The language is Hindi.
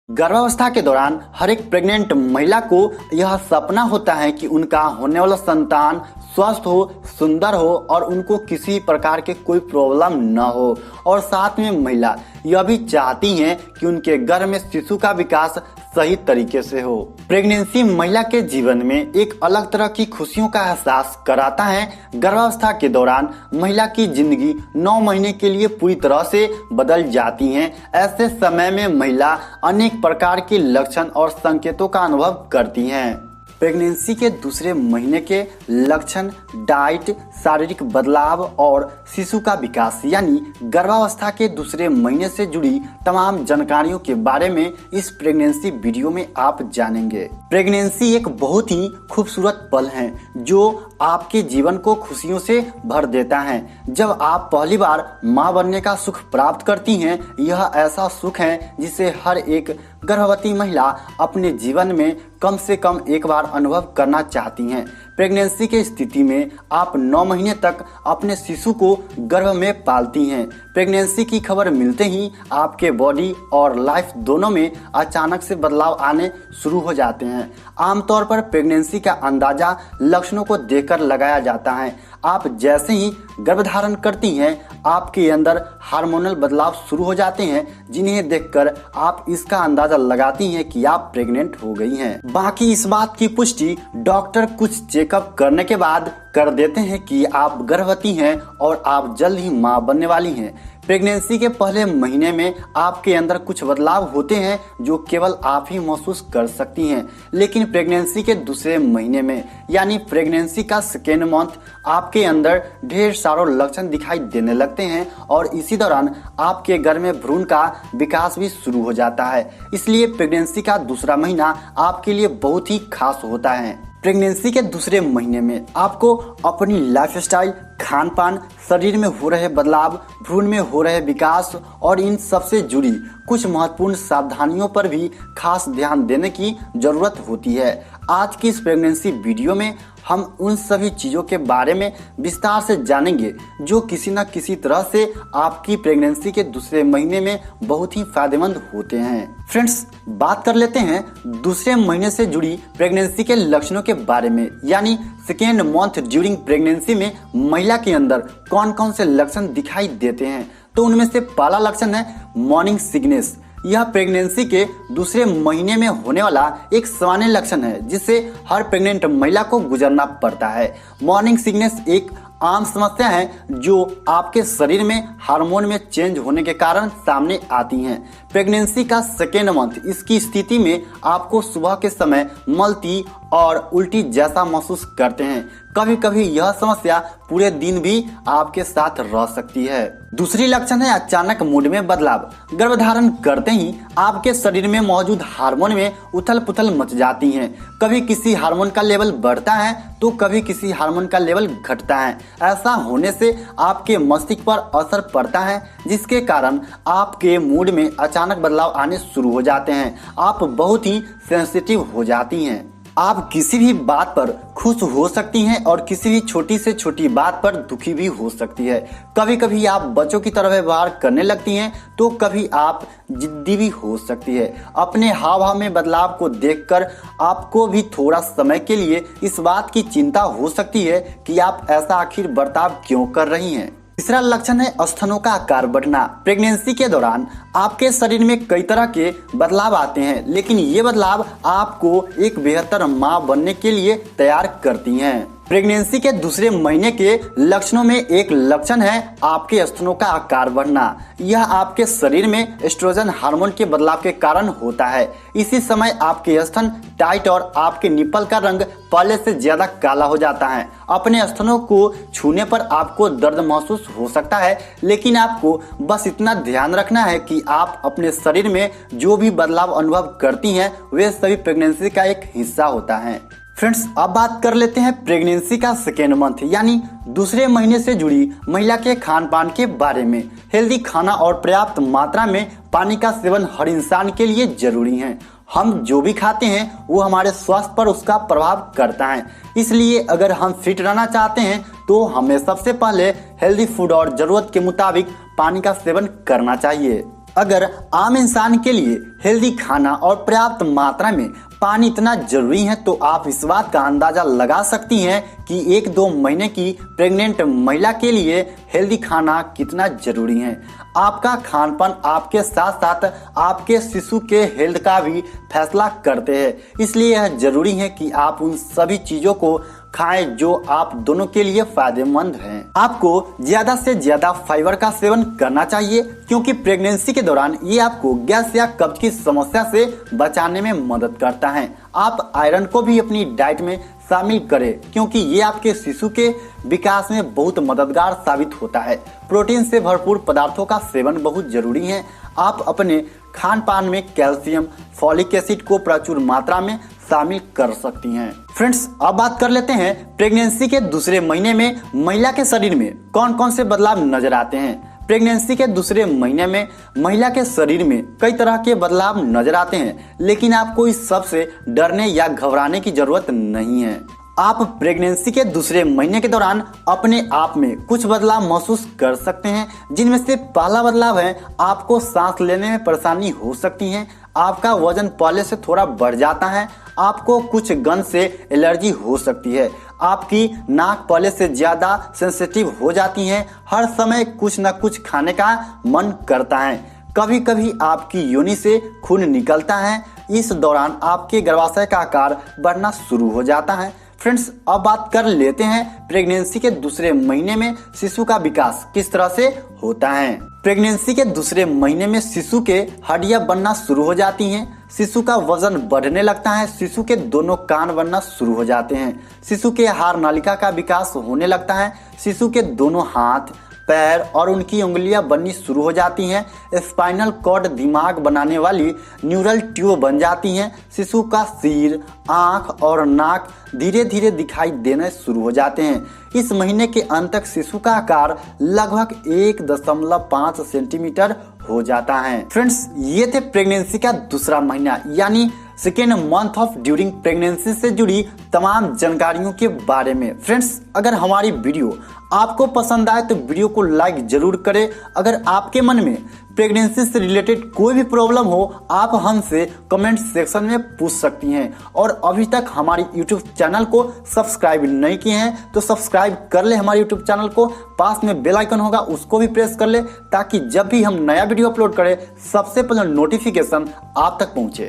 गर्भावस्था के दौरान हर एक प्रेग्नेंट महिला को यह सपना होता है कि उनका होने वाला संतान स्वस्थ हो, सुंदर हो और उनको किसी प्रकार के कोई प्रॉब्लम न हो। और साथ में महिला यह भी चाहती हैं कि उनके गर्भ में शिशु का विकास सही तरीके से हो। प्रेगनेंसी महिला के जीवन में एक अलग तरह की खुशियों का एहसास कराता है। गर्भावस्था के दौरान महिला की जिंदगी 9 महीने के लिए पूरी तरह से बदल जाती है। ऐसे समय में महिला अनेक प्रकार के लक्षण और संकेतों का अनुभव करती हैं। प्रेगनेंसी के दूसरे महीने के लक्षण डाइट, शारीरिक बदलाव और शिशु का विकास यानी गर्भावस्था के दूसरे महीने से जुड़ी तमाम जानकारियों के बारे में इस प्रेगनेंसी वीडियो में आप जानेंगे। प्रेगनेंसी एक बहुत ही खूबसूरत पल है जो आपके जीवन को खुशियों से भर देता है। जब आप पहली बार मां बनने का सुख प्राप्त करती हैं, यह ऐसा सुख है जिसे हर एक गर्भवती महिला अपने जीवन में कम से कम एक बार अनुभव करना चाहती हैं। प्रेगनेंसी के स्थिति में आप 9 महीने तक अपने शिशु को गर्भ में पालती हैं। प्रेगनेंसी की खबर मिलते ही आपके बॉडी और लाइफ दोनों में अचानक से बदलाव आने शुरू हो जाते हैं। आमतौर पर प्रेगनेंसी का अंदाजा लक्षणों को देखकर लगाया जाता है। आप जैसे ही गर्भधारण करती हैं, आपके अंदर हार्मोनल बदलाव शुरू हो जाते हैं, जिन्हें देखकर आप इसका अंदाजा लगाती हैं कि आप प्रेग्नेंट हो गई हैं। बाकी इस बात की पुष्टि डॉक्टर कुछ चेकअप करने के बाद कर देते हैं कि आप गर्भवती हैं और आप जल्द ही मां बनने वाली हैं। प्रेगनेंसी के पहले महीने में आपके अंदर कुछ बदलाव होते हैं जो केवल आप ही महसूस कर सकती हैं, लेकिन प्रेगनेंसी के दूसरे महीने में यानी प्रेगनेंसी का सेकेंड मंथ आपके अंदर ढेर सारे लक्षण दिखाई देने लगते हैं और इसी दौरान आपके गर्भ में भ्रूण का विकास भी शुरू हो जाता है। इसलिए प्रेगनेंसी का दूसरा महीना आपके लिए बहुत ही खास होता है। प्रेगनेंसी के दूसरे महीने में आपको अपनी लाइफस्टाइल, खान पान, शरीर में हो रहे बदलाव, भ्रूण में हो रहे विकास और इन सबसे जुड़ी कुछ महत्वपूर्ण सावधानियों पर भी खास ध्यान देने की जरूरत होती है। आज की इस प्रेगनेंसी वीडियो में हम उन सभी चीज़ों के बारे में विस्तार से जानेंगे जो किसी न किसी तरह से आपकी प्रेगनेंसी के दूसरे महीने में बहुत ही फायदेमंद होते हैं। फ्रेंड्स, बात कर लेते हैं दूसरे महीने से जुड़ी प्रेगनेंसी के लक्षणों के बारे में, यानी सेकेंड मंथ ड्यूरिंग प्रेगनेंसी में महिला के अंदर कौन कौन से लक्षण दिखाई देते हैं। तो उनमें से पहला लक्षण है मॉर्निंग सिकनेस। यह प्रेगनेंसी के दूसरे महीने में होने वाला एक सामान्य लक्षण है जिससे हर प्रेग्नेंट महिला को गुजरना पड़ता है। मॉर्निंग सिकनेस एक आम समस्या है जो आपके शरीर में हार्मोन में चेंज होने के कारण सामने आती हैं। प्रेगनेंसी का सेकेंड मंथ इसकी स्थिति में आपको सुबह के समय मलती और उल्टी जैसा महसूस करते हैं। कभी कभी यह समस्या पूरे दिन भी आपके साथ रह सकती है। दूसरी लक्षण है अचानक मूड में बदलाव। गर्भधारण करते ही आपके शरीर में मौजूद हार्मोन में उथल पुथल मच जाती है। कभी किसी हार्मोन का लेवल बढ़ता है तो कभी किसी हार्मोन का लेवल घटता है। ऐसा होने से आपके मस्तिष्क पर असर पड़ता है जिसके कारण आपके मूड में अचानक बदलाव आने शुरू हो जाते हैं। आप बहुत ही सेंसिटिव हो जाती हैं। आप किसी भी बात पर खुश हो सकती हैं और किसी भी छोटी से छोटी बात पर दुखी भी हो सकती है। कभी कभी आप बच्चों की तरह व्यवहार करने लगती हैं तो कभी आप जिद्दी भी हो सकती है। अपने हाव भाव में बदलाव को देखकर आपको भी थोड़ा समय के लिए इस बात की चिंता हो सकती है कि आप ऐसा आखिर बर्ताव क्यों कर रही हैं। तीसरा लक्षण है स्तनों का आकार बढ़ना। प्रेगनेंसी के दौरान आपके शरीर में कई तरह के बदलाव आते हैं, लेकिन ये बदलाव आपको एक बेहतर मां बनने के लिए तैयार करती हैं। प्रेगनेंसी के दूसरे महीने के लक्षणों में एक लक्षण है आपके स्तनों का आकार बढ़ना। यह आपके शरीर में एस्ट्रोजन हार्मोन के बदलाव के कारण होता है। इसी समय आपके स्तन टाइट और आपके निप्पल का रंग पहले से ज्यादा काला हो जाता है। अपने स्तनों को छूने पर आपको दर्द महसूस हो सकता है, लेकिन आपको बस इतना ध्यान रखना है कि आप अपने शरीर में जो भी बदलाव अनुभव करती हैं वे सभी प्रेगनेंसी का एक हिस्सा होता है। फ्रेंड्स, अब बात कर लेते हैं प्रेगनेंसी का सेकेंड मंथ यानी दूसरे महीने से जुड़ी महिला के खान पान के बारे में। हेल्दी खाना और पर्याप्त मात्रा में पानी का सेवन हर इंसान के लिए जरूरी है। हम जो भी खाते हैं वो हमारे स्वास्थ्य पर उसका प्रभाव करता है। इसलिए अगर हम फिट रहना चाहते हैं तो हमें सबसे पहले हेल्दी फूड और जरूरत के मुताबिक पानी का सेवन करना चाहिए। अगर आम इंसान के लिए हेल्दी खाना और पर्याप्त मात्रा में पानी इतना जरूरी है तो आप इस बात का अंदाजा लगा सकती हैं कि 1-2 महीने की प्रेग्नेंट महिला के लिए हेल्दी खाना कितना जरूरी है। आपका खानपान आपके साथ साथ आपके शिशु के हेल्थ का भी फैसला करते हैं, इसलिए यह जरूरी है कि आप उन सभी चीजों को खाएं जो आप दोनों के लिए फायदेमंद हैं। आपको ज्यादा से ज्यादा फाइबर का सेवन करना चाहिए क्योंकि प्रेगनेंसी के दौरान ये आपको गैस या कब्ज की समस्या से बचाने में मदद करता है। आप आयरन को भी अपनी डाइट में शामिल करें क्योंकि ये आपके शिशु के विकास में बहुत मददगार साबित होता है। प्रोटीन से भरपूर पदार्थों का सेवन बहुत जरूरी है। आप अपने खान पान में कैल्शियम, फॉलिक एसिड को प्रचुर मात्रा में शामिल कर सकती हैं। फ्रेंड्स, अब बात कर लेते हैं प्रेगनेंसी के दूसरे महीने में महिला के शरीर में कौन कौन से बदलाव नजर आते हैं। प्रेगनेंसी के दूसरे महीने में महिला के शरीर में कई तरह के बदलाव नजर आते हैं, लेकिन आपको इस सब से डरने या घबराने की जरूरत नहीं है। आप प्रेगनेंसी के दूसरे महीने के दौरान अपने आप में कुछ बदलाव महसूस कर सकते हैं, जिनमें से पहला बदलाव है आपको सांस लेने में परेशानी हो सकती है। आपका वजन पहले से थोड़ा बढ़ जाता है। आपको कुछ गंध से एलर्जी हो सकती है। आपकी नाक पहले से ज्यादा सेंसिटिव हो जाती है। हर समय कुछ न कुछ खाने का मन करता है। कभी कभी आपकी योनि से खून निकलता है। इस दौरान आपके गर्भाशय का आकार बढ़ना शुरू हो जाता है। फ्रेंड्स, अब बात कर लेते हैं प्रेगनेंसी के दूसरे महीने में शिशु का विकास किस तरह से होता है। प्रेगनेंसी के दूसरे महीने में शिशु के हड्डियां बनना शुरू हो जाती हैं। शिशु का वजन बढ़ने लगता है। शिशु के दोनों कान बनना शुरू हो जाते हैं। शिशु के आहार नालिका का विकास होने लगता है। शिशु के दोनों हाथ, पैर और उनकी उंगलियां बननी शुरू हो जाती हैं। स्पाइनल कॉर्ड दिमाग बनाने वाली न्यूरल ट्यूब बन जाती हैं। शिशु का सिर, आंख और नाक धीरे धीरे दिखाई देने शुरू हो जाते हैं। इस महीने के अंत तक शिशु का आकार लगभग 1.5 सेंटीमीटर हो जाता है। फ्रेंड्स, ये थे प्रेगनेंसी का दूसरा महीना यानी second month of during pregnancy से जुड़ी तमाम जानकारियों के बारे में। फ्रेंड्स, अगर हमारी वीडियो आपको पसंद आए तो वीडियो को लाइक जरूर करें। अगर आपके मन में प्रेगनेंसी से रिलेटेड कोई भी प्रॉब्लम हो आप हमसे कमेंट सेक्शन में पूछ सकती हैं। और अभी तक हमारी यूट्यूब चैनल को सब्सक्राइब नहीं किए हैं तो सब्सक्राइब कर ले हमारे यूट्यूब चैनल को। पास में बेल आइकन होगा उसको भी प्रेस कर ले ताकि जब भी हम नया वीडियो अपलोड करें सबसे पहले नोटिफिकेशन आप तक पहुंचे।